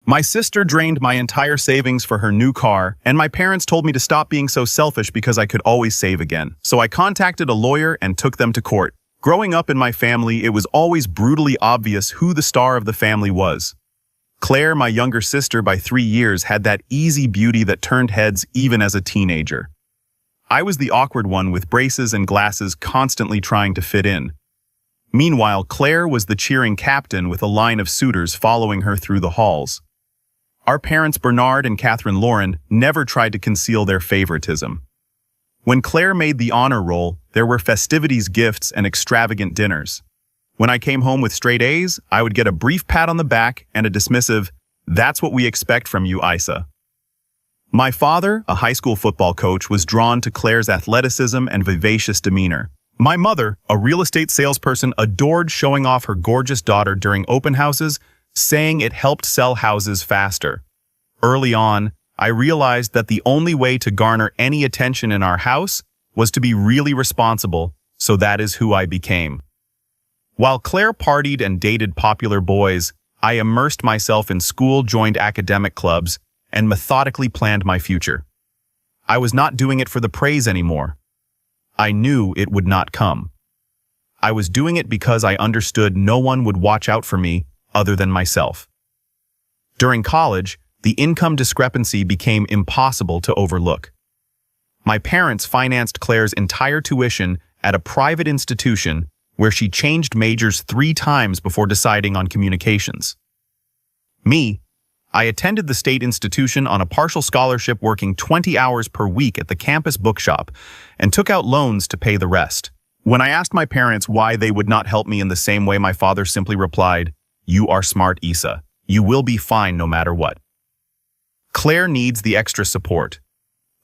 My sister drained my entire savings for her new car, and my parents told me to stop being so selfish because I could always save again. So I contacted a lawyer and took them to court. Growing up in my family, it was always brutally obvious who the star of the family was. Claire, my younger sister by 3 years, had that easy beauty that turned heads even as a teenager. I was the awkward one with braces and glasses constantly trying to fit in. Meanwhile, Claire was the cheering captain with a line of suitors following her through the halls. Our parents, Bernard and Catherine Lauron, never tried to conceal their favoritism. When Claire made the honor roll, there were festivities, gifts, and extravagant dinners. When I came home with straight A's, I would get a brief pat on the back and a dismissive, "That's what we expect from you, Isa." My father, a high school football coach, was drawn to Claire's athleticism and vivacious demeanor. My mother, a real estate salesperson, adored showing off her gorgeous daughter during open houses, saying it helped sell houses faster. Early on, I realized that the only way to garner any attention in our house was to be really responsible, so that is who I became. While Claire partied and dated popular boys, I immersed myself in school, joined academic clubs, and methodically planned my future. I was not doing it for the praise anymore. I knew it would not come. I was doing it because I understood no one would watch out for me other than myself. During college, the income discrepancy became impossible to overlook. My parents financed Claire's entire tuition at a private institution where she changed majors 3 times before deciding on communications. Me, I attended the state institution on a partial scholarship, working 20 hours per week at the campus bookshop, and took out loans to pay the rest. When I asked my parents why they would not help me in the same way, my father simply replied, "You are smart, Isa. You will be fine no matter what." Claire needs the extra support.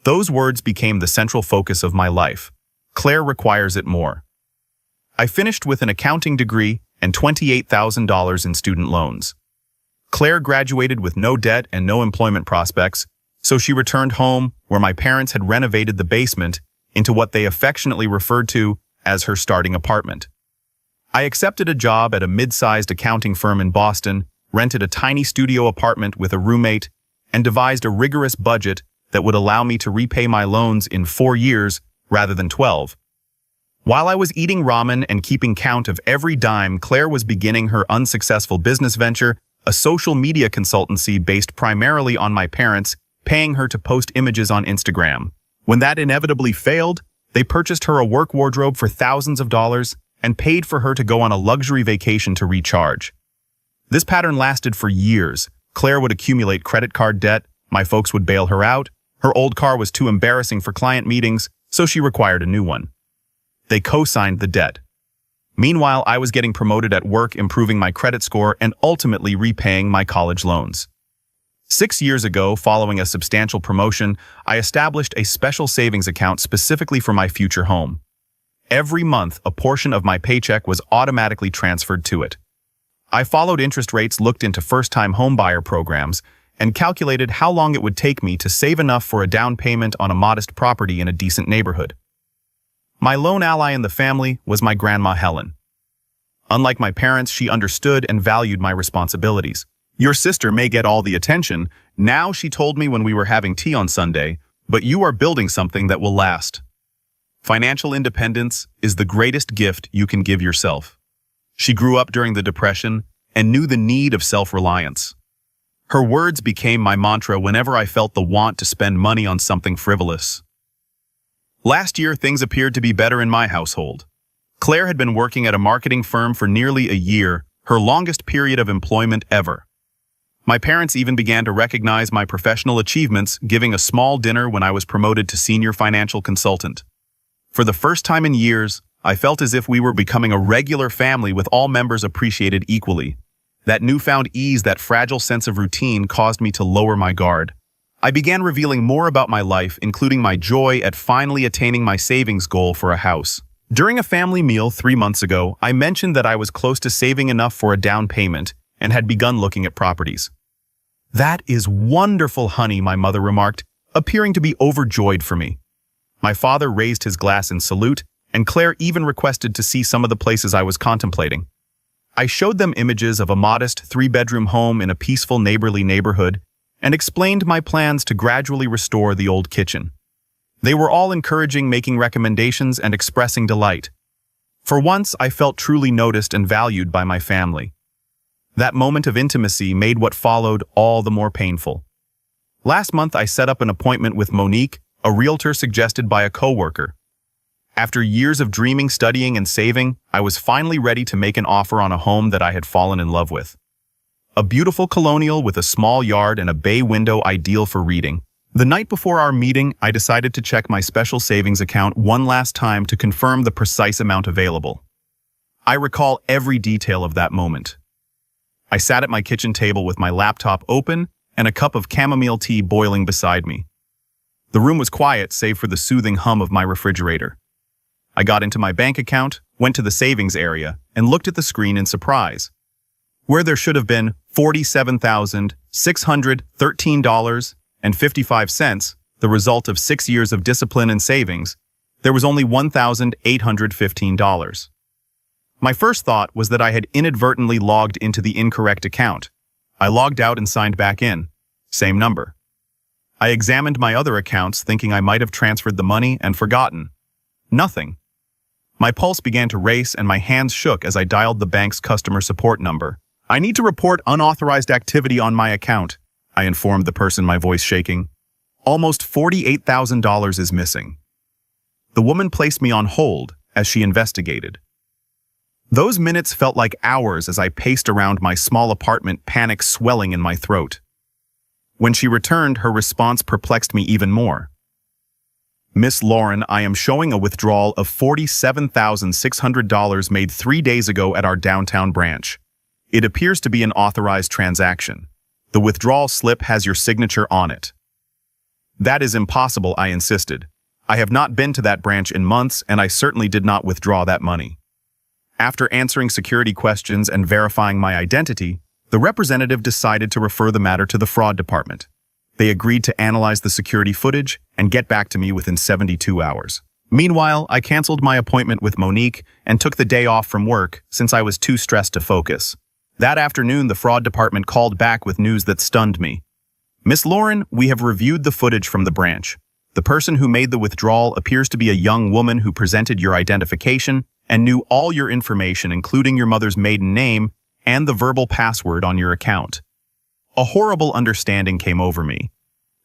Those words became the central focus of my life. Claire requires it more. I finished with an accounting degree and $28,000 in student loans. Claire graduated with no debt and no employment prospects, so she returned home where my parents had renovated the basement into what they affectionately referred to as her starting apartment. I accepted a job at a mid-sized accounting firm in Boston, rented a tiny studio apartment with a roommate, and devised a rigorous budget that would allow me to repay my loans in 4 years rather than 12. While I was eating ramen and keeping count of every dime, Claire was beginning her unsuccessful business venture, a social media consultancy based primarily on my parents, paying her to post images on Instagram. When that inevitably failed, they purchased her a work wardrobe for thousands of dollars and paid for her to go on a luxury vacation to recharge. This pattern lasted for years. Claire would accumulate credit card debt, my folks would bail her out, her old car was too embarrassing for client meetings, so she required a new one. They co-signed the debt. Meanwhile, I was getting promoted at work, improving my credit score, and ultimately repaying my college loans. 6 years ago, following a substantial promotion, I established a special savings account specifically for my future home. Every month, a portion of my paycheck was automatically transferred to it. I followed interest rates, looked into first-time homebuyer programs, and calculated how long it would take me to save enough for a down payment on a modest property in a decent neighborhood. My lone ally in the family was my grandma Helen. Unlike my parents, she understood and valued my responsibilities. "Your sister may get all the attention now," she told me when we were having tea on Sunday, "but you are building something that will last." Financial independence is the greatest gift you can give yourself. She grew up during the Depression and knew the need of self-reliance. Her words became my mantra whenever I felt the want to spend money on something frivolous. Last year, things appeared to be better in my household. Claire had been working at a marketing firm for nearly a year, her longest period of employment ever. My parents even began to recognize my professional achievements, giving a small dinner when I was promoted to senior financial consultant. For the first time in years, I felt as if we were becoming a regular family with all members appreciated equally. That newfound ease, that fragile sense of routine, caused me to lower my guard. I began revealing more about my life, including my joy at finally attaining my savings goal for a house. During a family meal 3 months ago, I mentioned that I was close to saving enough for a down payment and had begun looking at properties. "That is wonderful, honey," my mother remarked, appearing to be overjoyed for me. My father raised his glass in salute, and Claire even requested to see some of the places I was contemplating. I showed them images of a modest three-bedroom home in a peaceful neighborly neighborhood and explained my plans to gradually restore the old kitchen. They were all encouraging, making recommendations and expressing delight. For once, I felt truly noticed and valued by my family. That moment of intimacy made what followed all the more painful. Last month, I set up an appointment with Monique, a realtor suggested by a coworker. After years of dreaming, studying, and saving, I was finally ready to make an offer on a home that I had fallen in love with. A beautiful colonial with a small yard and a bay window ideal for reading. The night before our meeting, I decided to check my special savings account one last time to confirm the precise amount available. I recall every detail of that moment. I sat at my kitchen table with my laptop open and a cup of chamomile tea boiling beside me. The room was quiet save for the soothing hum of my refrigerator. I got into my bank account, went to the savings area, and looked at the screen in surprise. Where there should have been $47,613.55, the result of 6 years of discipline and savings, there was only $1,815. My first thought was that I had inadvertently logged into the incorrect account. I logged out and signed back in. Same number. I examined my other accounts thinking I might have transferred the money and forgotten. Nothing. My pulse began to race and my hands shook as I dialed the bank's customer support number. "I need to report unauthorized activity on my account," I informed the person, my voice shaking. "Almost $48,000 is missing." The woman placed me on hold as she investigated. Those minutes felt like hours as I paced around my small apartment, panic swelling in my throat. When she returned, her response perplexed me even more. "Miss Lauron, I am showing a withdrawal of $47,600 made 3 days ago at our downtown branch. It appears to be an authorized transaction. The withdrawal slip has your signature on it." "That is impossible," I insisted. "I have not been to that branch in months, and I certainly did not withdraw that money." After answering security questions and verifying my identity, the representative decided to refer the matter to the fraud department. They agreed to analyze the security footage and get back to me within 72 hours. Meanwhile, I canceled my appointment with Monique and took the day off from work since I was too stressed to focus. That afternoon, the fraud department called back with news that stunned me. "Miss Lauron, we have reviewed the footage from the branch. The person who made the withdrawal appears to be a young woman who presented your identification and knew all your information, including your mother's maiden name and the verbal password on your account." A horrible understanding came over me.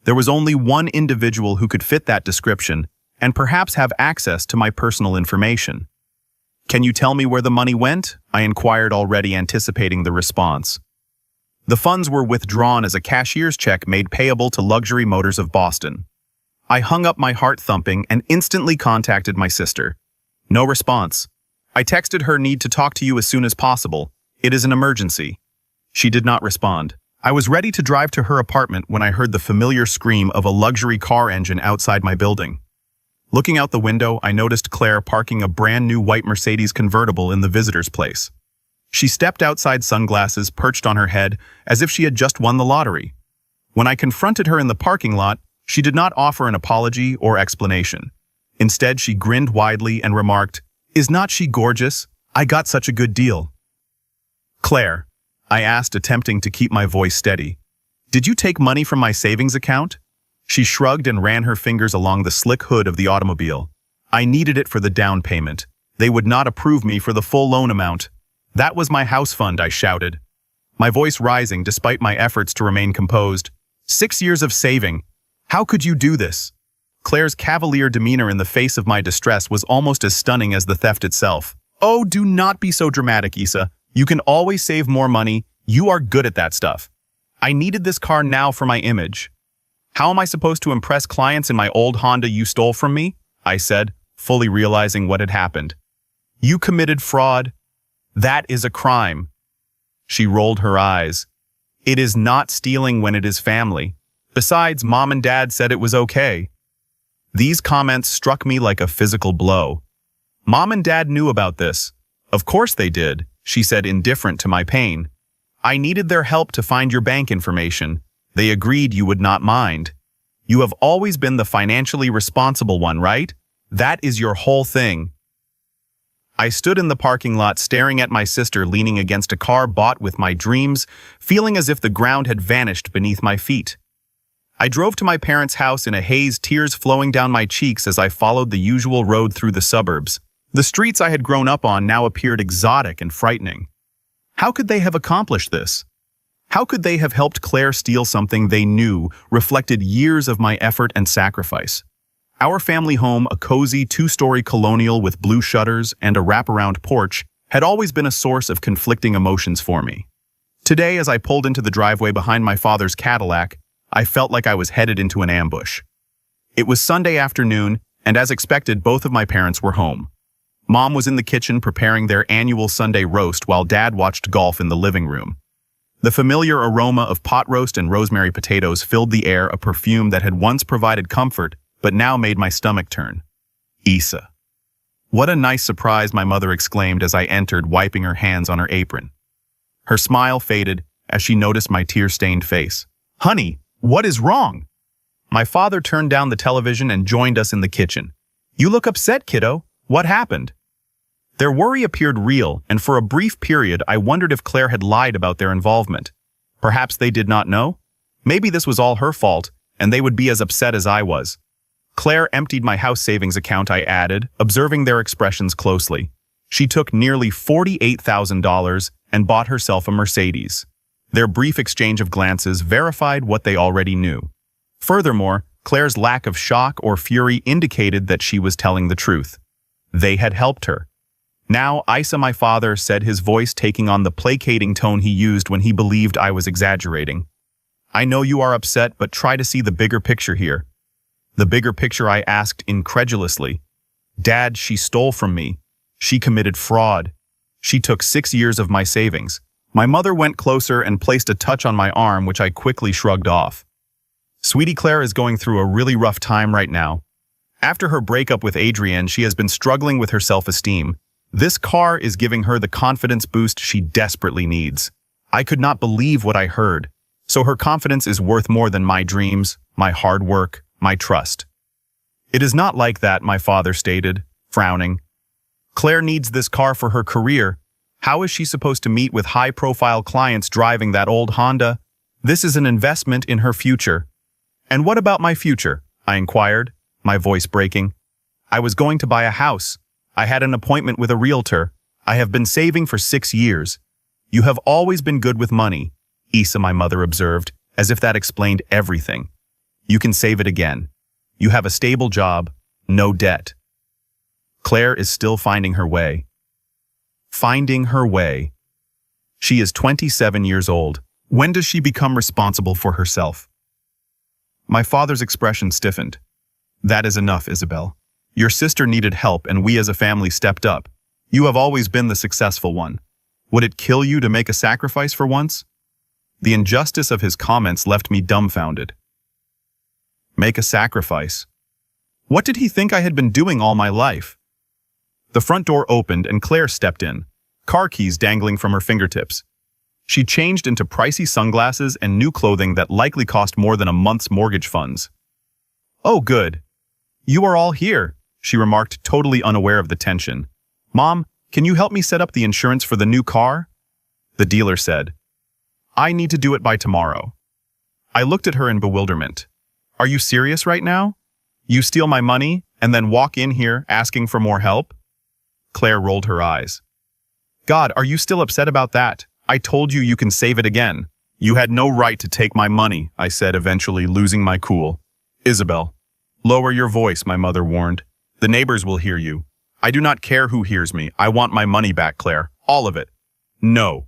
There was only one individual who could fit that description and perhaps have access to my personal information. "Can you tell me where the money went?" I inquired, already anticipating the response. "The funds were withdrawn as a cashier's check made payable to Luxury Motors of Boston." I hung up, my heart thumping, and instantly contacted my sister. No response. I texted her, "Need to talk to you as soon as possible. It is an emergency." She did not respond. I was ready to drive to her apartment when I heard the familiar scream of a luxury car engine outside my building. Looking out the window, I noticed Claire parking a brand new white Mercedes convertible in the visitor's place. She stepped outside, sunglasses perched on her head, as if she had just won the lottery. When I confronted her in the parking lot, she did not offer an apology or explanation. Instead, she grinned widely and remarked, "Is not she gorgeous? I got such a good deal." "Claire," I asked, attempting to keep my voice steady, "did you take money from my savings account?" She shrugged and ran her fingers along the slick hood of the automobile. "I needed it for the down payment. They would not approve me for the full loan amount." "That was my house fund," I shouted, my voice rising despite my efforts to remain composed. 6 years of saving. How could you do this?" Claire's cavalier demeanor in the face of my distress was almost as stunning as the theft itself. "Oh, do not be so dramatic, Issa. You can always save more money. You are good at that stuff. I needed this car now for my image." "How am I supposed to impress clients in my old Honda you stole from me?" I said, fully realizing what had happened. "You committed fraud. That is a crime." She rolled her eyes. "It is not stealing when it is family. Besides, Mom and Dad said it was okay." These comments struck me like a physical blow. "Mom and Dad knew about this." "Of course they did," she said, indifferent to my pain. "I needed their help to find your bank information. They agreed you would not mind. You have always been the financially responsible one, right? That is your whole thing." I stood in the parking lot staring at my sister leaning against a car bought with my dreams, feeling as if the ground had vanished beneath my feet. I drove to my parents' house in a haze, tears flowing down my cheeks as I followed the usual road through the suburbs. The streets I had grown up on now appeared exotic and frightening. How could they have accomplished this? How could they have helped Claire steal something they knew reflected years of my effort and sacrifice? Our family home, a cozy two-story colonial with blue shutters and a wraparound porch, had always been a source of conflicting emotions for me. Today, as I pulled into the driveway behind my father's Cadillac, I felt like I was headed into an ambush. It was Sunday afternoon, and as expected, both of my parents were home. Mom was in the kitchen preparing their annual Sunday roast while Dad watched golf in the living room. The familiar aroma of pot roast and rosemary potatoes filled the air, a perfume that had once provided comfort, but now made my stomach turn. Issa. What a nice surprise, my mother exclaimed as I entered, wiping her hands on her apron. Her smile faded as she noticed my tear-stained face. Honey, what is wrong? My father turned down the television and joined us in the kitchen. You look upset, kiddo. What happened? Their worry appeared real, and for a brief period I wondered if Claire had lied about their involvement. Perhaps they did not know? Maybe this was all her fault, and they would be as upset as I was. Claire emptied my house savings account, I added, observing their expressions closely. She took nearly $48,000 and bought herself a Mercedes. Their brief exchange of glances verified what they already knew. Furthermore, Claire's lack of shock or fury indicated that she was telling the truth. They had helped her. Now, Issa, my father, said, his voice taking on the placating tone he used when he believed I was exaggerating. I know you are upset, but try to see the bigger picture here. The bigger picture, I asked incredulously. Dad, she stole from me. She committed fraud. She took 6 years of my savings. My mother went closer and placed a touch on my arm, which I quickly shrugged off. Sweetie, Claire is going through a really rough time right now. After her breakup with Adrian, she has been struggling with her self-esteem. This car is giving her the confidence boost she desperately needs. I could not believe what I heard. So her confidence is worth more than my dreams, my hard work, my trust. It is not like that, my father stated, frowning. Claire needs this car for her career. How is she supposed to meet with high-profile clients driving that old Honda? This is an investment in her future. And what about my future? I inquired, my voice breaking. I was going to buy a house. I had an appointment with a realtor. I have been saving for 6 years. You have always been good with money, Issa, my mother observed, as if that explained everything. You can save it again. You have a stable job, no debt. Claire is still finding her way. Finding her way. She is 27 years old. When does she become responsible for herself? My father's expression stiffened. That is enough, Isabel. Your sister needed help and we as a family stepped up. You have always been the successful one. Would it kill you to make a sacrifice for once? The injustice of his comments left me dumbfounded. Make a sacrifice? What did he think I had been doing all my life? The front door opened and Claire stepped in, car keys dangling from her fingertips. She changed into pricey sunglasses and new clothing that likely cost more than a month's mortgage funds. Oh, good. You are all here, she remarked, totally unaware of the tension. Mom, can you help me set up the insurance for the new car? The dealer said. I need to do it by tomorrow. I looked at her in bewilderment. Are you serious right now? You steal my money and then walk in here asking for more help? Claire rolled her eyes. God, are you still upset about that? I told you you can save it again. You had no right to take my money, I said, eventually losing my cool. Isabel. Lower your voice, my mother warned. The neighbors will hear you. I do not care who hears me. I want my money back, Claire. All of it. No.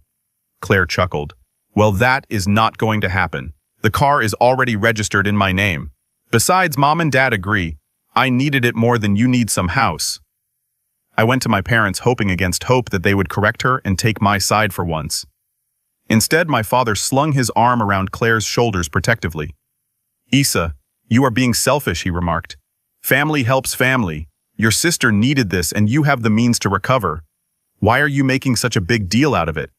Claire chuckled. Well, that is not going to happen. The car is already registered in my name. Besides, Mom and Dad agree. I needed it more than you need some house. I went to my parents hoping against hope that they would correct her and take my side for once. Instead, my father slung his arm around Claire's shoulders protectively. Issa, you are being selfish, he remarked. Family helps family. Your sister needed this and you have the means to recover. Why are you making such a big deal out of it?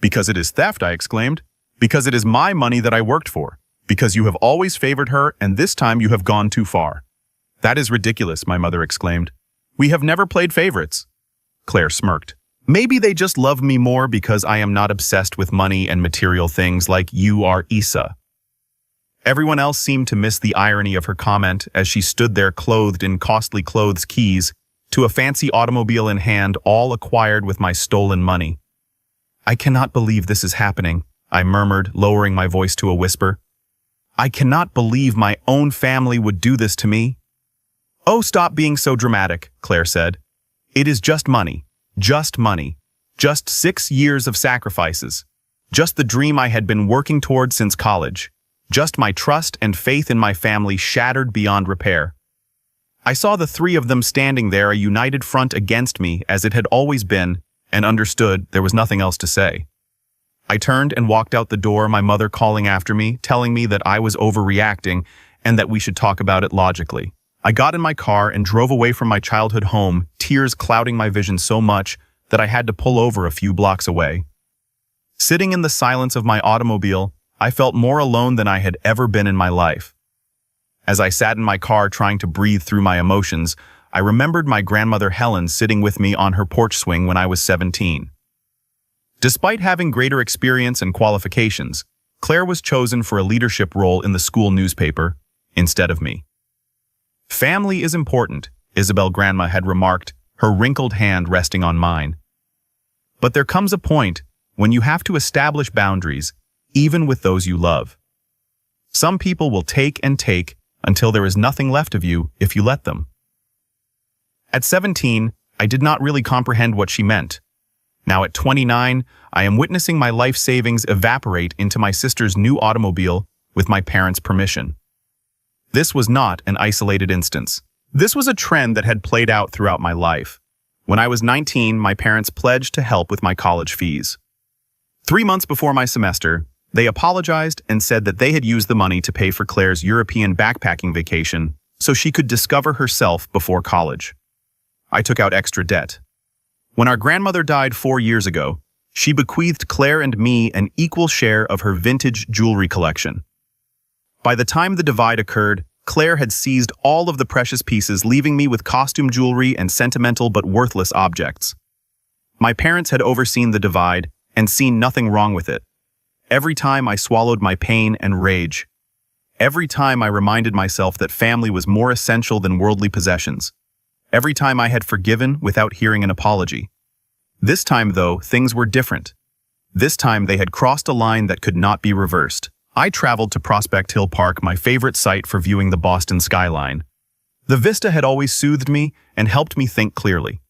Because it is theft, I exclaimed. Because it is my money that I worked for. Because you have always favored her and this time you have gone too far. That is ridiculous, my mother exclaimed. We have never played favorites. Claire smirked. Maybe they just love me more because I am not obsessed with money and material things like you are, Issa. Everyone else seemed to miss the irony of her comment as she stood there clothed in costly clothes, keys to a fancy automobile in hand, all acquired with my stolen money. I cannot believe this is happening, I murmured, lowering my voice to a whisper. I cannot believe my own family would do this to me. Oh, stop being so dramatic, Claire said. It is just money. Just money. Just 6 years of sacrifices. Just the dream I had been working toward since college. Just my trust and faith in my family shattered beyond repair. I saw the three of them standing there, a united front against me as it had always been, and understood there was nothing else to say. I turned and walked out the door, my mother calling after me, telling me that I was overreacting and that we should talk about it logically. I got in my car and drove away from my childhood home, tears clouding my vision so much that I had to pull over a few blocks away. Sitting in the silence of my automobile, I felt more alone than I had ever been in my life. As I sat in my car trying to breathe through my emotions, I remembered my grandmother Helen sitting with me on her porch swing when I was 17. Despite having greater experience and qualifications, Claire was chosen for a leadership role in the school newspaper instead of me. Family is important, Isabel grandma had remarked, her wrinkled hand resting on mine. But there comes a point when you have to establish boundaries, even with those you love. Some people will take and take until there is nothing left of you if you let them. At 17, I did not really comprehend what she meant. Now at 29, I am witnessing my life savings evaporate into my sister's new automobile with my parents' permission. This was not an isolated instance. This was a trend that had played out throughout my life. When I was 19, my parents pledged to help with my college fees. 3 months before my semester, they apologized and said that they had used the money to pay for Claire's European backpacking vacation so she could discover herself before college. I took out extra debt. When our grandmother died 4 years ago, she bequeathed Claire and me an equal share of her vintage jewelry collection. By the time the divide occurred, Claire had seized all of the precious pieces, leaving me with costume jewelry and sentimental but worthless objects. My parents had overseen the divide and seen nothing wrong with it. Every time I swallowed my pain and rage. Every time I reminded myself that family was more essential than worldly possessions. Every time I had forgiven without hearing an apology. This time, though, things were different. This time they had crossed a line that could not be reversed. I traveled to Prospect Hill Park, my favorite site for viewing the Boston skyline. The vista had always soothed me and helped me think clearly.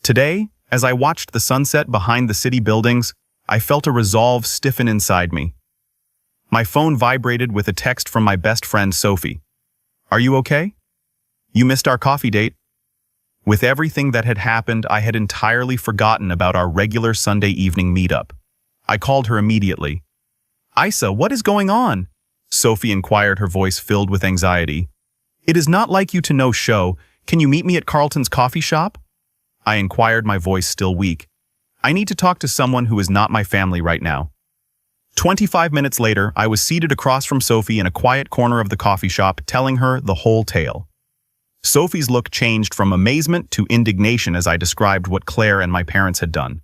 Today, as I watched the sunset behind the city buildings, I felt a resolve stiffen inside me. My phone vibrated with a text from my best friend Sophie. "Are you okay? You missed our coffee date." With everything that had happened, I had entirely forgotten about our regular Sunday evening meetup. I called her immediately. "Isa, what is going on?" Sophie inquired, her voice filled with anxiety. "It is not like you to no show. Can you meet me at Carlton's coffee shop?" I inquired, my voice still weak. "I need to talk to someone who is not my family right now." 25 minutes later, I was seated across from Sophie in a quiet corner of the coffee shop, telling her the whole tale. Sophie's look changed from amazement to indignation as I described what Claire and my parents had done.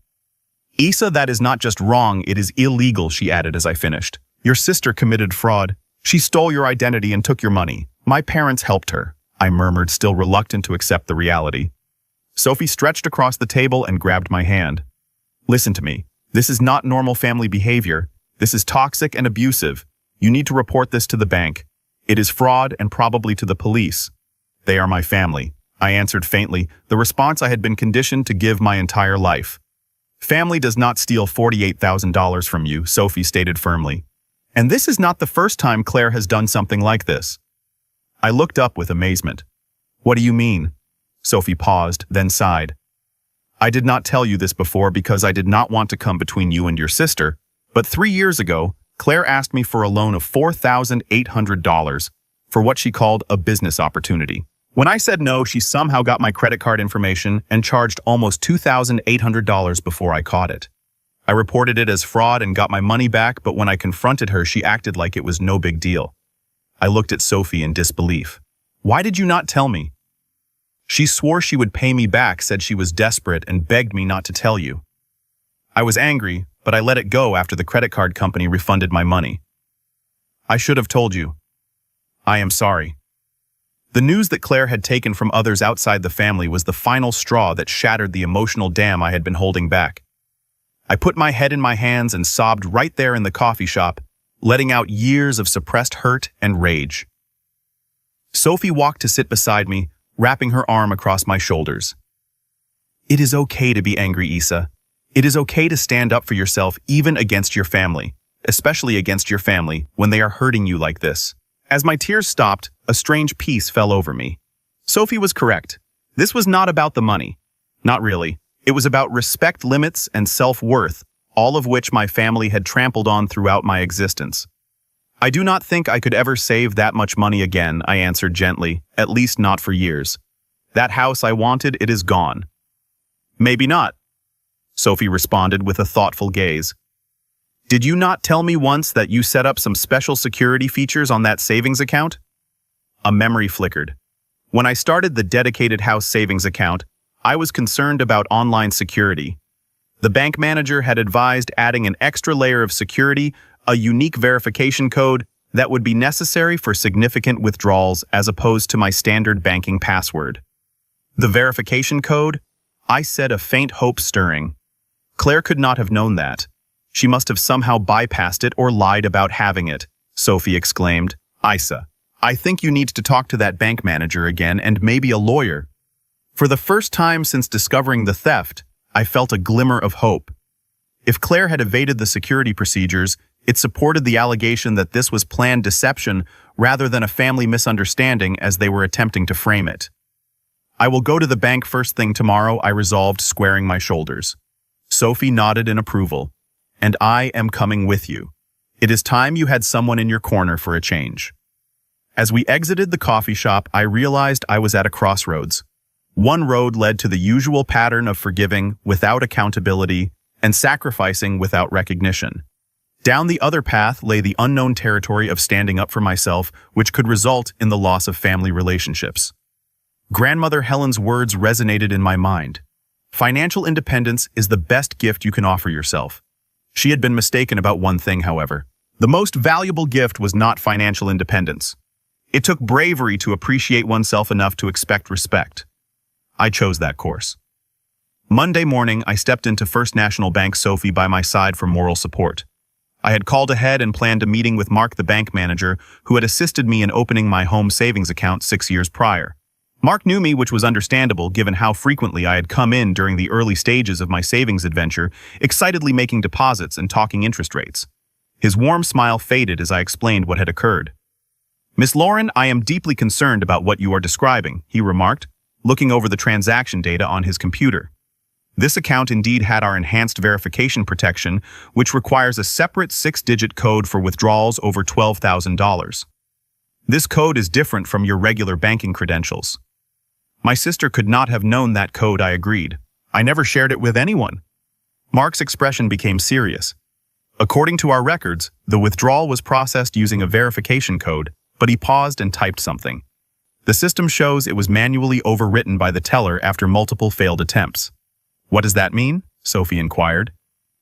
"Isa, that is not just wrong, it is illegal," she added as I finished. "Your sister committed fraud. She stole your identity and took your money. My parents helped her," I murmured, still reluctant to accept the reality. Sophie stretched across the table and grabbed my hand. "Listen to me. This is not normal family behavior. This is toxic and abusive. You need to report this to the bank. It is fraud and probably to the police." "They are my family," I answered faintly, the response I had been conditioned to give my entire life. "Family does not steal $48,000 from you," Sophie stated firmly. "And this is not the first time Claire has done something like this." I looked up with amazement. "What do you mean?" Sophie paused, then sighed. "I did not tell you this before because I did not want to come between you and your sister, but 3 years ago, Claire asked me for a loan of $4,800 for what she called a business opportunity. When I said no, she somehow got my credit card information and charged almost $2,800 before I caught it. I reported it as fraud and got my money back, but when I confronted her, she acted like it was no big deal. I looked at Sophie in disbelief. "Why did you not tell me?" She swore she would pay me back, said she was desperate, and begged me not to tell you. I was angry, but I let it go after the credit card company refunded my money. I should have told you. I am sorry. The news that Claire had taken from others outside the family was the final straw that shattered the emotional dam I had been holding back. I put my head in my hands and sobbed right there in the coffee shop, letting out years of suppressed hurt and rage. Sophie walked to sit beside me, wrapping her arm across my shoulders. It is okay to be angry, Issa. It is okay to stand up for yourself even against your family, especially against your family when they are hurting you like this. As my tears stopped, a strange peace fell over me. Sophie was correct. This was not about the money. Not really. It was about respect, limits, and self-worth, all of which my family had trampled on throughout my existence. I do not think I could ever save that much money again, I answered gently, at least not for years. That house I wanted, it is gone. Maybe not, Sophie responded with a thoughtful gaze. Did you not tell me once that you set up some special security features on that savings account? A memory flickered. When I started the dedicated house savings account, I was concerned about online security. The bank manager had advised adding an extra layer of security, a unique verification code that would be necessary for significant withdrawals as opposed to my standard banking password. The verification code? I said, a faint hope stirring. Claire could not have known that. She must have somehow bypassed it or lied about having it, Sophie exclaimed. Issa, I think you need to talk to that bank manager again and maybe a lawyer. For the first time since discovering the theft, I felt a glimmer of hope. If Claire had evaded the security procedures, it supported the allegation that this was planned deception rather than a family misunderstanding as they were attempting to frame it. I will go to the bank first thing tomorrow, I resolved, squaring my shoulders. Sophie nodded in approval. And I am coming with you. It is time you had someone in your corner for a change. As we exited the coffee shop, I realized I was at a crossroads. One road led to the usual pattern of forgiving without accountability and sacrificing without recognition. Down the other path lay the unknown territory of standing up for myself, which could result in the loss of family relationships. Grandmother Helen's words resonated in my mind. Financial independence is the best gift you can offer yourself. She had been mistaken about one thing, however. The most valuable gift was not financial independence. It took bravery to appreciate oneself enough to expect respect. I chose that course. Monday morning, I stepped into First National Bank, Sophie by my side for moral support. I had called ahead and planned a meeting with Mark, the bank manager, who had assisted me in opening my home savings account 6 years prior. Mark knew me, which was understandable given how frequently I had come in during the early stages of my savings adventure, excitedly making deposits and talking interest rates. His warm smile faded as I explained what had occurred. Miss Lauron, I am deeply concerned about what you are describing, he remarked, looking over the transaction data on his computer. This account indeed had our enhanced verification protection, which requires a separate 6-digit code for withdrawals over $12,000. This code is different from your regular banking credentials. My sister could not have known that code, I agreed. I never shared it with anyone. Mark's expression became serious. According to our records, the withdrawal was processed using a verification code, but he paused and typed something. The system shows it was manually overwritten by the teller after multiple failed attempts. What does that mean? Sophie inquired.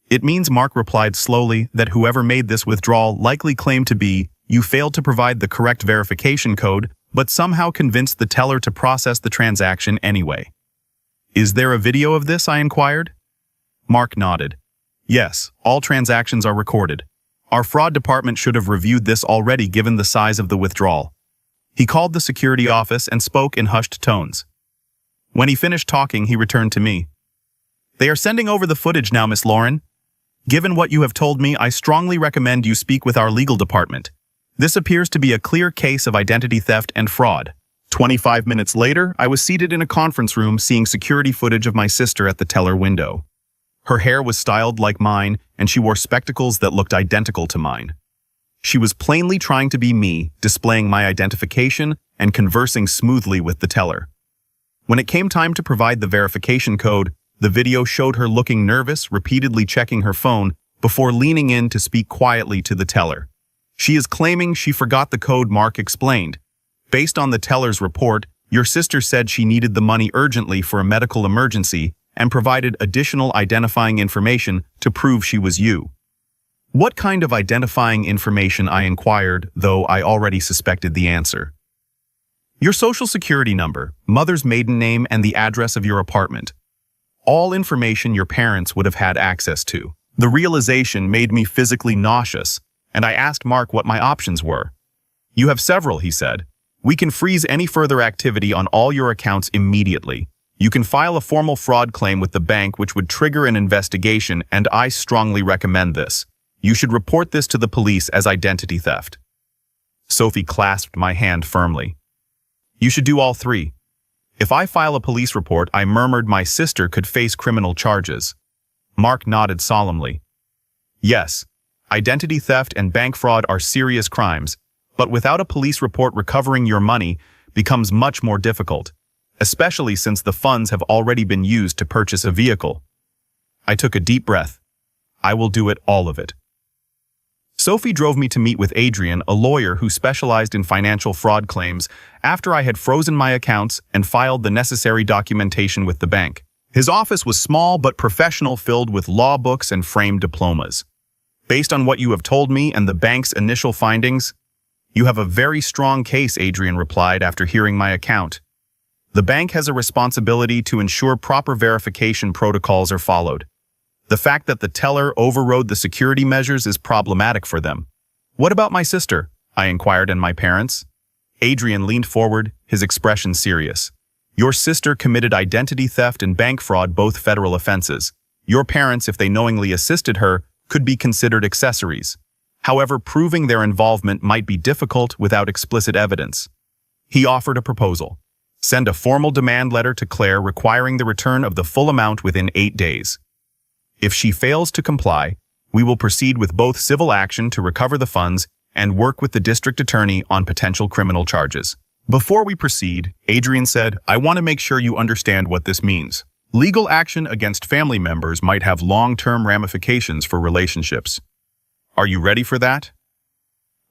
It means, Mark replied slowly, that whoever made this withdrawal likely claimed to be, you failed to provide the correct verification code, but somehow convinced the teller to process the transaction anyway. Is there a video of this? I inquired. Mark nodded. Yes, all transactions are recorded. Our fraud department should have reviewed this already given the size of the withdrawal. He called the security office and spoke in hushed tones. When he finished talking, he returned to me. They are sending over the footage now, Miss Lauron. Given what you have told me, I strongly recommend you speak with our legal department. This appears to be a clear case of identity theft and fraud. 25 minutes later, I was seated in a conference room seeing security footage of my sister at the teller window. Her hair was styled like mine, and she wore spectacles that looked identical to mine. She was plainly trying to be me, displaying my identification and conversing smoothly with the teller. When it came time to provide the verification code, the video showed her looking nervous, repeatedly checking her phone before leaning in to speak quietly to the teller. She is claiming she forgot the code, Mark explained. Based on the teller's report, Your sister said she needed the money urgently for a medical emergency and provided additional identifying information to prove she was you. What kind of identifying information? I inquired, though I already suspected the answer. Your social security number, mother's maiden name, and the address of your apartment. All information your parents would have had access to. The realization made me physically nauseous, and I asked Mark what my options were. You have several, he said. We can freeze any further activity on all your accounts immediately. You can file a formal fraud claim with the bank, which would trigger an investigation, and I strongly recommend this. You should report this to the police as identity theft. Sophie clasped my hand firmly. You should do all three. If I file a police report, I murmured, my sister could face criminal charges. Mark nodded solemnly. Yes, identity theft and bank fraud are serious crimes, but without a police report, recovering your money becomes much more difficult, especially since the funds have already been used to purchase a vehicle. I took a deep breath. I will do it, all of it. Sophie drove me to meet with Adrian, a lawyer who specialized in financial fraud claims, after I had frozen my accounts and filed the necessary documentation with the bank. His office was small but professional, filled with law books and framed diplomas. Based on what you have told me and the bank's initial findings, you have a very strong case, Adrian replied after hearing my account. The bank has a responsibility to ensure proper verification protocols are followed. The fact that the teller overrode the security measures is problematic for them. What about my sister? I inquired, and my parents? Adrian leaned forward, his expression serious. Your sister committed identity theft and bank fraud, both federal offenses. Your parents, if they knowingly assisted her, could be considered accessories. However, proving their involvement might be difficult without explicit evidence. He offered a proposal. Send a formal demand letter to Claire requiring the return of the full amount within 8 days. If she fails to comply, we will proceed with both civil action to recover the funds and work with the district attorney on potential criminal charges. Before we proceed, Adrian said, I want to make sure you understand what this means. Legal action against family members might have long-term ramifications for relationships. Are you ready for that?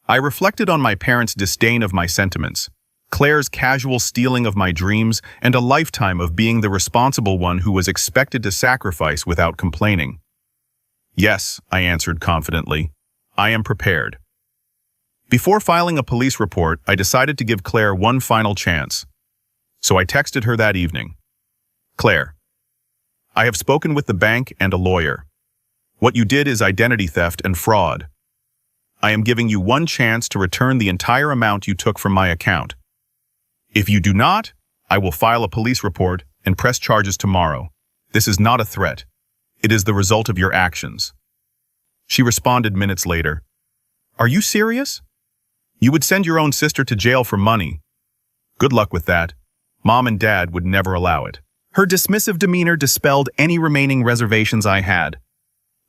I reflected on my parents' disdain of my sentiments, Claire's casual stealing of my dreams, and a lifetime of being the responsible one who was expected to sacrifice without complaining. Yes, I answered confidently. I am prepared. Before filing a police report, I decided to give Claire one final chance. So I texted her that evening. Claire, I have spoken with the bank and a lawyer. What you did is identity theft and fraud. I am giving you one chance to return the entire amount you took from my account. If you do not, I will file a police report and press charges tomorrow. This is not a threat. It is the result of your actions. She responded minutes later. Are you serious? You would send your own sister to jail for money. Good luck with that. Mom and Dad would never allow it. Her dismissive demeanor dispelled any remaining reservations I had.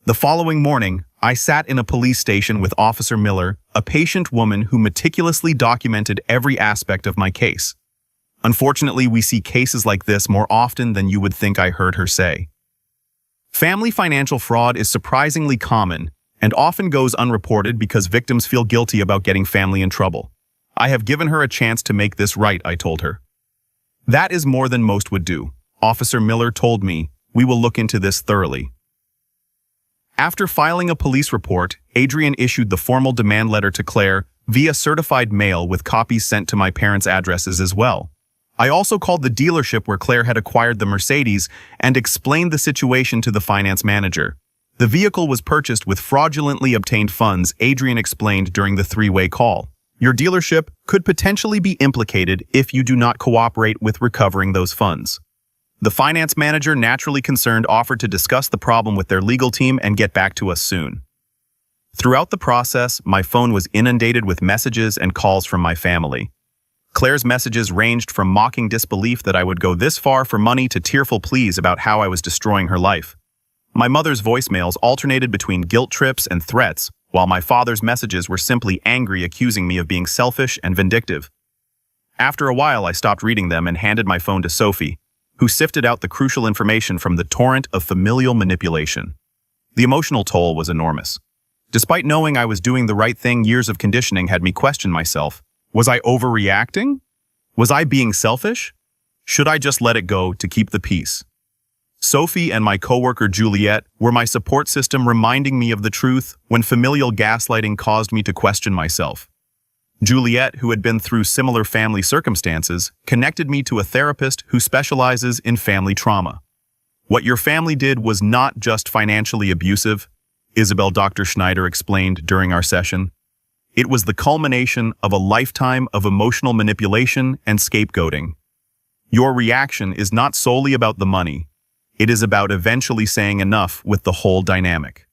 The following morning, I sat in a police station with Officer Miller, a patient woman who meticulously documented every aspect of my case. Unfortunately, we see cases like this more often than you would think, I heard her say. Family financial fraud is surprisingly common and often goes unreported because victims feel guilty about getting family in trouble. I have given her a chance to make this right, I told her. That is more than most would do. Officer Miller told me, we will look into this thoroughly. After filing a police report, Adrian issued the formal demand letter to Claire via certified mail with copies sent to my parents' addresses as well. I also called the dealership where Claire had acquired the Mercedes and explained the situation to the finance manager. The vehicle was purchased with fraudulently obtained funds, Adrian explained during the three-way call. Your dealership could potentially be implicated if you do not cooperate with recovering those funds. The finance manager, naturally concerned, offered to discuss the problem with their legal team and get back to us soon. Throughout the process, my phone was inundated with messages and calls from my family. Claire's messages ranged from mocking disbelief that I would go this far for money to tearful pleas about how I was destroying her life. My mother's voicemails alternated between guilt trips and threats, while my father's messages were simply angry, accusing me of being selfish and vindictive. After a while, I stopped reading them and handed my phone to Sophie, who sifted out the crucial information from the torrent of familial manipulation. The emotional toll was enormous. Despite knowing I was doing the right thing, years of conditioning had me question myself. Was I overreacting? Was I being selfish? Should I just let it go to keep the peace? Sophie and my coworker Juliet were my support system, reminding me of the truth when familial gaslighting caused me to question myself. Juliet, who had been through similar family circumstances, connected me to a therapist who specializes in family trauma. What your family did was not just financially abusive, Isabel Dr. Schneider explained during our session. It was the culmination of a lifetime of emotional manipulation and scapegoating. Your reaction is not solely about the money. It is about eventually saying enough with the whole dynamic.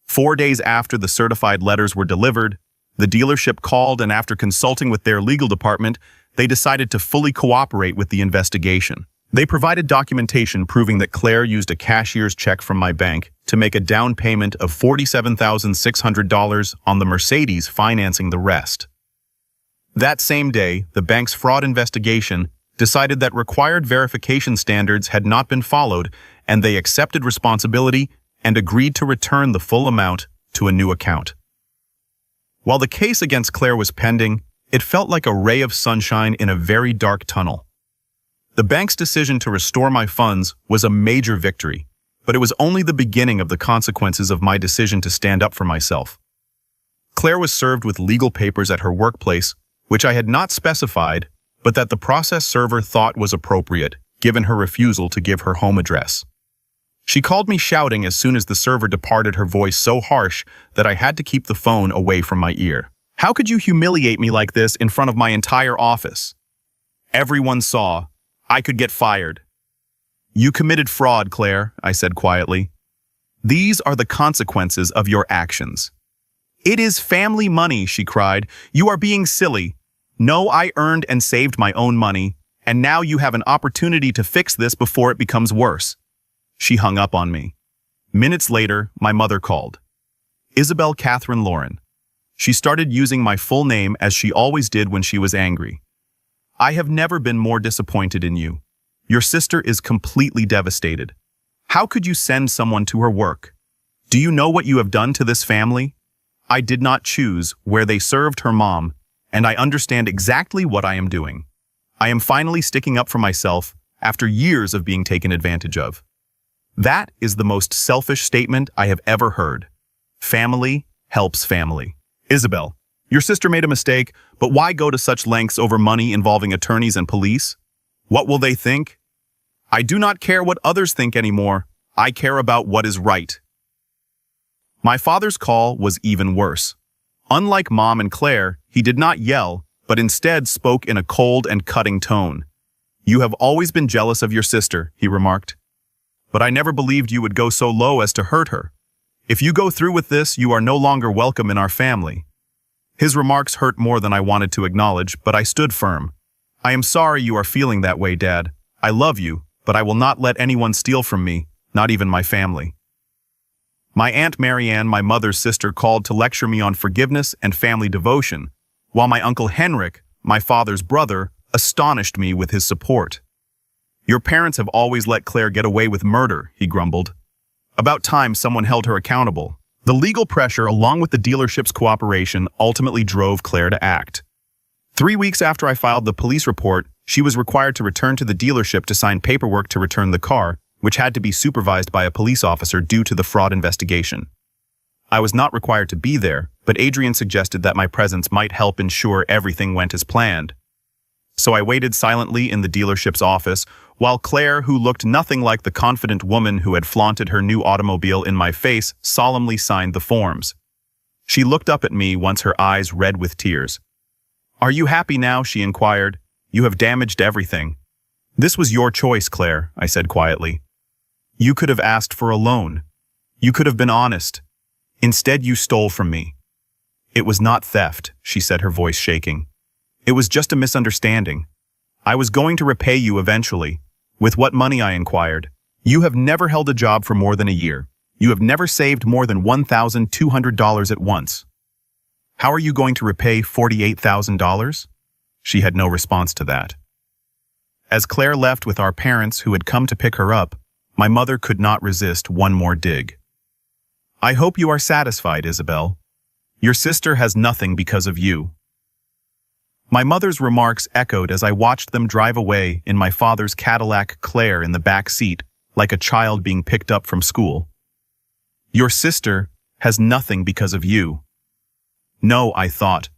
4 days after the certified letters were delivered, the dealership called, and after consulting with their legal department, they decided to fully cooperate with the investigation. They provided documentation proving that Claire used a cashier's check from my bank to make a down payment of $47,600 on the Mercedes, financing the rest. That same day, the bank's fraud investigation decided that required verification standards had not been followed, and they accepted responsibility and agreed to return the full amount to a new account. While the case against Claire was pending, it felt like a ray of sunshine in a very dark tunnel. The bank's decision to restore my funds was a major victory, but it was only the beginning of the consequences of my decision to stand up for myself. Claire was served with legal papers at her workplace, which I had not specified, but that the process server thought was appropriate, given her refusal to give her home address. She called me shouting as soon as the server departed, her voice so harsh that I had to keep the phone away from my ear. How could you humiliate me like this in front of my entire office? Everyone saw. I could get fired. You committed fraud, Claire, I said quietly. These are the consequences of your actions. It is family money, she cried. You are being silly. No, I earned and saved my own money, and now you have an opportunity to fix this before it becomes worse. She hung up on me. Minutes later, my mother called. Isabel Catherine Lauron. She started using my full name as she always did when she was angry. I have never been more disappointed in you. Your sister is completely devastated. How could you send someone to her work? Do you know what you have done to this family? I did not choose where they served her mom, and I understand exactly what I am doing. I am finally sticking up for myself after years of being taken advantage of. That is the most selfish statement I have ever heard. Family helps family. Isabel, your sister made a mistake, but why go to such lengths over money involving attorneys and police? What will they think? I do not care what others think anymore. I care about what is right. My father's call was even worse. Unlike Mom and Claire, he did not yell, but instead spoke in a cold and cutting tone. You have always been jealous of your sister, he remarked. But I never believed you would go so low as to hurt her. If you go through with this, you are no longer welcome in our family. His remarks hurt more than I wanted to acknowledge, but I stood firm. I am sorry you are feeling that way, Dad. I love you, but I will not let anyone steal from me, not even my family. My Aunt Marianne, my mother's sister, called to lecture me on forgiveness and family devotion, while my Uncle Henrik, my father's brother, astonished me with his support. Your parents have always let Claire get away with murder, he grumbled. About time someone held her accountable. The legal pressure, along with the dealership's cooperation, ultimately drove Claire to act. 3 weeks after I filed the police report, she was required to return to the dealership to sign paperwork to return the car, which had to be supervised by a police officer due to the fraud investigation. I was not required to be there, but Adrian suggested that my presence might help ensure everything went as planned. So I waited silently in the dealership's office, while Claire, who looked nothing like the confident woman who had flaunted her new automobile in my face, solemnly signed the forms. She looked up at me, once her eyes red with tears. Are you happy now? She inquired. You have damaged everything. This was your choice, Claire, I said quietly. You could have asked for a loan. You could have been honest. Instead, you stole from me. It was not theft, she said, her voice shaking. It was just a misunderstanding. I was going to repay you eventually. With what money? I inquired. You have never held a job for more than a year. You have never saved more than $1,200 at once. How are you going to repay $48,000? She had no response to that. As Claire left with our parents who had come to pick her up, my mother could not resist one more dig. I hope you are satisfied, Isabel. Your sister has nothing because of you. My mother's remarks echoed as I watched them drive away in my father's Cadillac Clare in the back seat, like a child being picked up from school. Your sister has nothing because of you. No, I thought.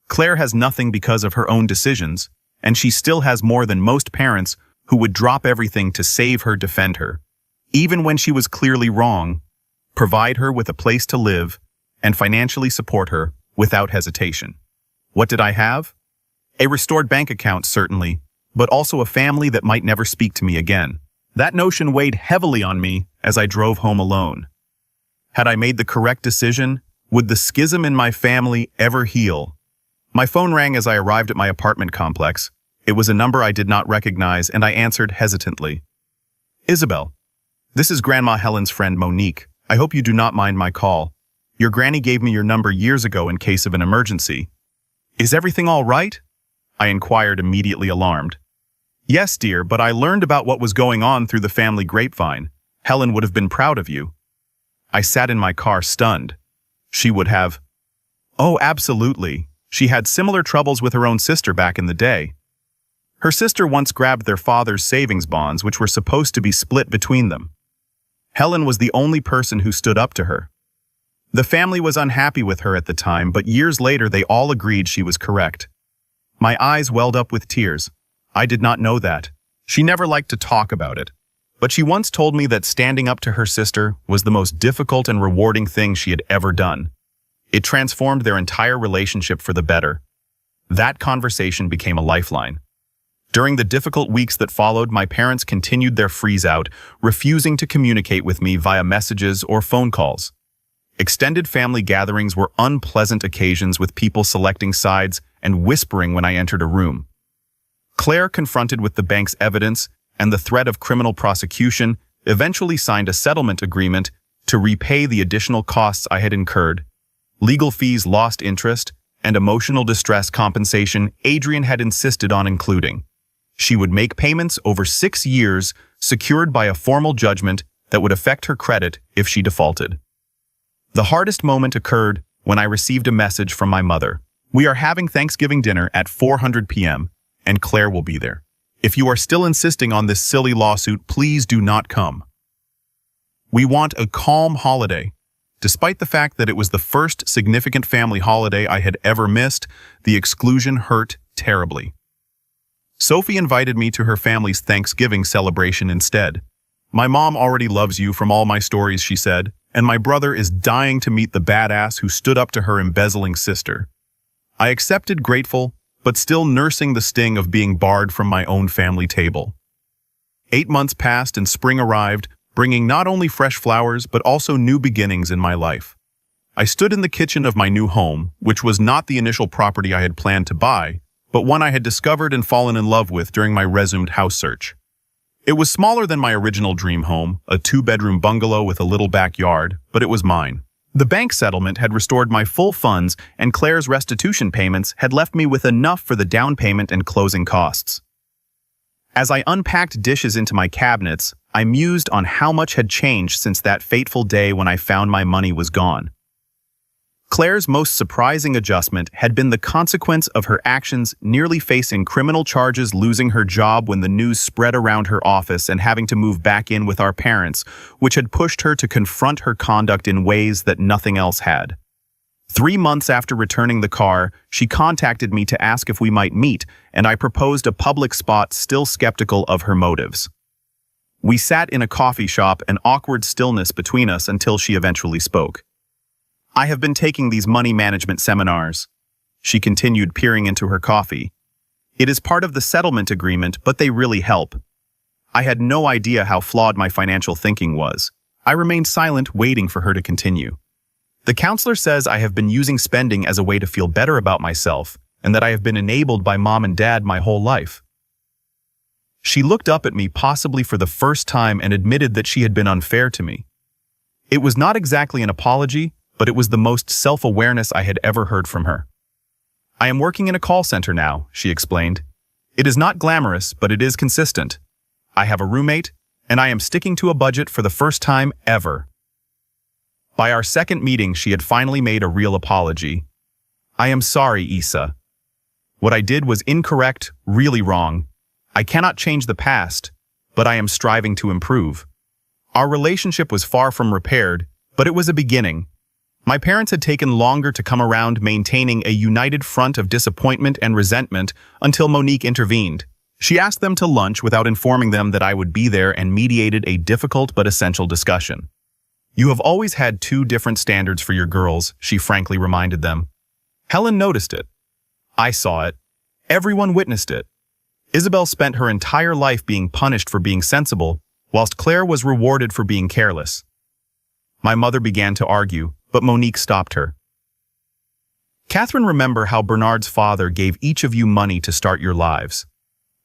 Claire has nothing because of her own decisions, and she still has more than most parents who would drop everything to save her, defend her, even when she was clearly wrong, provide her with a place to live, and financially support her without hesitation. What did I have? A restored bank account, certainly, but also a family that might never speak to me again. That notion weighed heavily on me as I drove home alone. Had I made the correct decision? Would the schism in my family ever heal? My phone rang as I arrived at my apartment complex. It was a number I did not recognize, and I answered hesitantly. Isabel, this is Grandma Helen's friend Monique. I hope you do not mind my call. Your granny gave me your number years ago in case of an emergency. Is everything all right? I inquired, immediately alarmed. Yes, dear, but I learned about what was going on through the family grapevine. Helen would have been proud of you. I sat in my car stunned. She would have. Oh, absolutely. She had similar troubles with her own sister back in the day. Her sister once grabbed their father's savings bonds, which were supposed to be split between them. Helen was the only person who stood up to her. The family was unhappy with her at the time, but years later they all agreed she was correct. My eyes welled up with tears. I did not know that. She never liked to talk about it. But she once told me that standing up to her sister was the most difficult and rewarding thing she had ever done. It transformed their entire relationship for the better. That conversation became a lifeline. During the difficult weeks that followed, my parents continued their freeze-out, refusing to communicate with me via messages or phone calls. Extended family gatherings were unpleasant occasions with people selecting sides and whispering when I entered a room. Claire, confronted with the bank's evidence and the threat of criminal prosecution, eventually signed a settlement agreement to repay the additional costs I had incurred. Legal fees, lost interest, and emotional distress compensation Adrian had insisted on including. She would make payments over 6 years, secured by a formal judgment that would affect her credit if she defaulted. The hardest moment occurred when I received a message from my mother. We are having Thanksgiving dinner at 4:00 p.m., and Claire will be there. If you are still insisting on this silly lawsuit, please do not come. We want a calm holiday. Despite the fact that it was the first significant family holiday I had ever missed, the exclusion hurt terribly. Sophie invited me to her family's Thanksgiving celebration instead. My mom already loves you from all my stories, she said, and my brother is dying to meet the badass who stood up to her embezzling sister. I accepted, grateful, but still nursing the sting of being barred from my own family table. 8 months passed and spring arrived, bringing not only fresh flowers but also new beginnings in my life. I stood in the kitchen of my new home, which was not the initial property I had planned to buy, but one I had discovered and fallen in love with during my resumed house search. It was smaller than my original dream home, a 2-bedroom bungalow with a little backyard, but it was mine. The bank settlement had restored my full funds, and Claire's restitution payments had left me with enough for the down payment and closing costs. As I unpacked dishes into my cabinets, I mused on how much had changed since that fateful day when I found my money was gone. Claire's most surprising adjustment had been the consequence of her actions, nearly facing criminal charges, losing her job when the news spread around her office, and having to move back in with our parents, which had pushed her to confront her conduct in ways that nothing else had. 3 months after returning the car, she contacted me to ask if we might meet, and I proposed a public spot, still skeptical of her motives. We sat in a coffee shop, an awkward stillness between us until she eventually spoke. I have been taking these money management seminars. She continued, peering into her coffee. It is part of the settlement agreement, but they really help. I had no idea how flawed my financial thinking was. I remained silent, waiting for her to continue. The counselor says I have been using spending as a way to feel better about myself, and that I have been enabled by mom and dad my whole life. She looked up at me, possibly for the first time, and admitted that she had been unfair to me. It was not exactly an apology, but it was the most self-awareness I had ever heard from her. I am working in a call center now, she explained. It is not glamorous, but it is consistent. I have a roommate, and I am sticking to a budget for the first time ever. By our second meeting, she had finally made a real apology. I am sorry, Issa. What I did was incorrect, really wrong. I cannot change the past, but I am striving to improve. Our relationship was far from repaired, but it was a beginning. My parents had taken longer to come around, maintaining a united front of disappointment and resentment until Monique intervened. She asked them to lunch without informing them that I would be there and mediated a difficult but essential discussion. You have always had two different standards for your girls, she frankly reminded them. Helen noticed it. I saw it. Everyone witnessed it. Isabel spent her entire life being punished for being sensible, whilst Claire was rewarded for being careless. My mother began to argue, but Monique stopped her. Catherine, remember how Bernard's father gave each of you money to start your lives.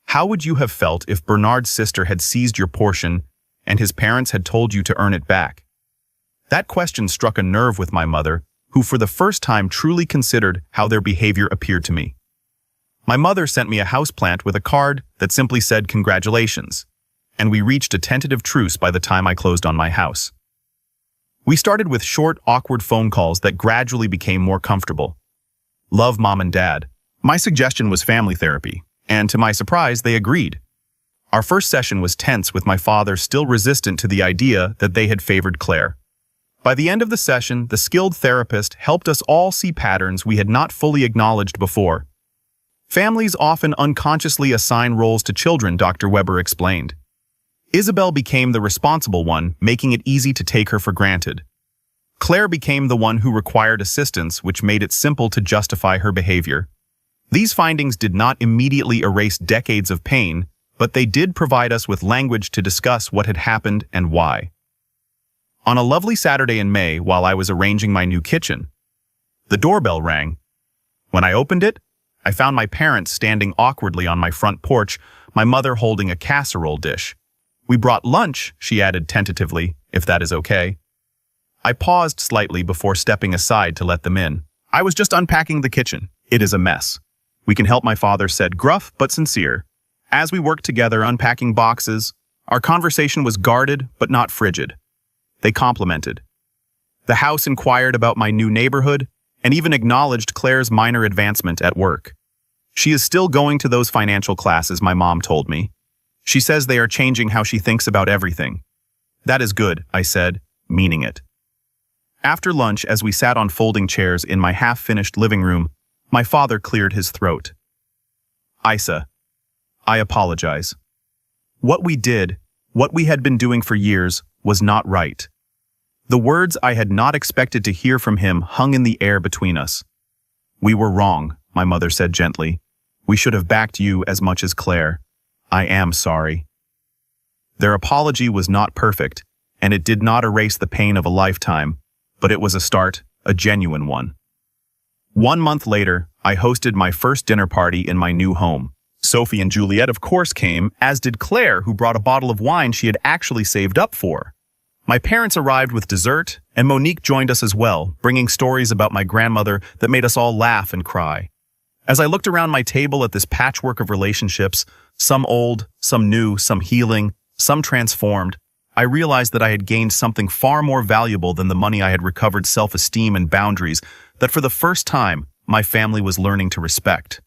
How would you have felt if Bernard's sister had seized your portion and his parents had told you to earn it back? That question struck a nerve with my mother, who for the first time truly considered how their behavior appeared to me. My mother sent me a houseplant with a card that simply said congratulations, and we reached a tentative truce by the time I closed on my house. We started with short, awkward phone calls that gradually became more comfortable. Love, Mom and Dad. My suggestion was family therapy, and to my surprise, they agreed. Our first session was tense, with my father still resistant to the idea that they had favored Claire. By the end of the session, the skilled therapist helped us all see patterns we had not fully acknowledged before. Families often unconsciously assign roles to children, Dr. Weber explained. Isabel became the responsible one, making it easy to take her for granted. Claire became the one who required assistance, which made it simple to justify her behavior. These findings did not immediately erase decades of pain, but they did provide us with language to discuss what had happened and why. On a lovely Saturday in May, while I was arranging my new kitchen, the doorbell rang. When I opened it, I found my parents standing awkwardly on my front porch, my mother holding a casserole dish. We brought lunch, she added tentatively, if that is okay. I paused slightly before stepping aside to let them in. I was just unpacking the kitchen. It is a mess. We can help, my father said, gruff but sincere. As we worked together unpacking boxes, our conversation was guarded but not frigid. They complimented. The house inquired about my new neighborhood and even acknowledged Claire's minor advancement at work. She is still going to those financial classes, my mom told me. She says they are changing how she thinks about everything. That is good, I said, meaning it. After lunch, as we sat on folding chairs in my half-finished living room, my father cleared his throat. Isa, I apologize. What we did, what we had been doing for years, was not right. The words I had not expected to hear from him hung in the air between us. We were wrong, my mother said gently. We should have backed you as much as Claire. I am sorry. Their apology was not perfect, and it did not erase the pain of a lifetime, but it was a start, a genuine one. 1 month later, I hosted my first dinner party in my new home. Sophie and Juliet, of course, came, as did Claire, who brought a bottle of wine she had actually saved up for. My parents arrived with dessert, and Monique joined us as well, bringing stories about my grandmother that made us all laugh and cry. As I looked around my table at this patchwork of relationships, some old, some new, some healing, some transformed, I realized that I had gained something far more valuable than the money I had recovered: self-esteem and boundaries that for the first time my family was learning to respect.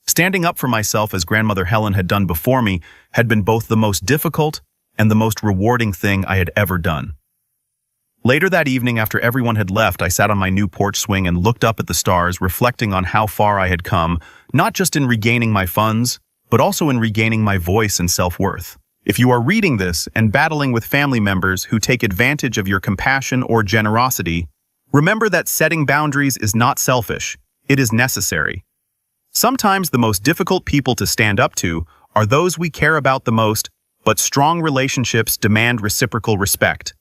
Standing up for myself as Grandmother Helen had done before me had been both the most difficult and the most rewarding thing I had ever done. Later that evening, after everyone had left, I sat on my new porch swing and looked up at the stars, reflecting on how far I had come, not just in regaining my funds, but also in regaining my voice and self-worth. If you are reading this and battling with family members who take advantage of your compassion or generosity, remember that setting boundaries is not selfish, it is necessary. Sometimes the most difficult people to stand up to are those we care about the most, but strong relationships demand reciprocal respect.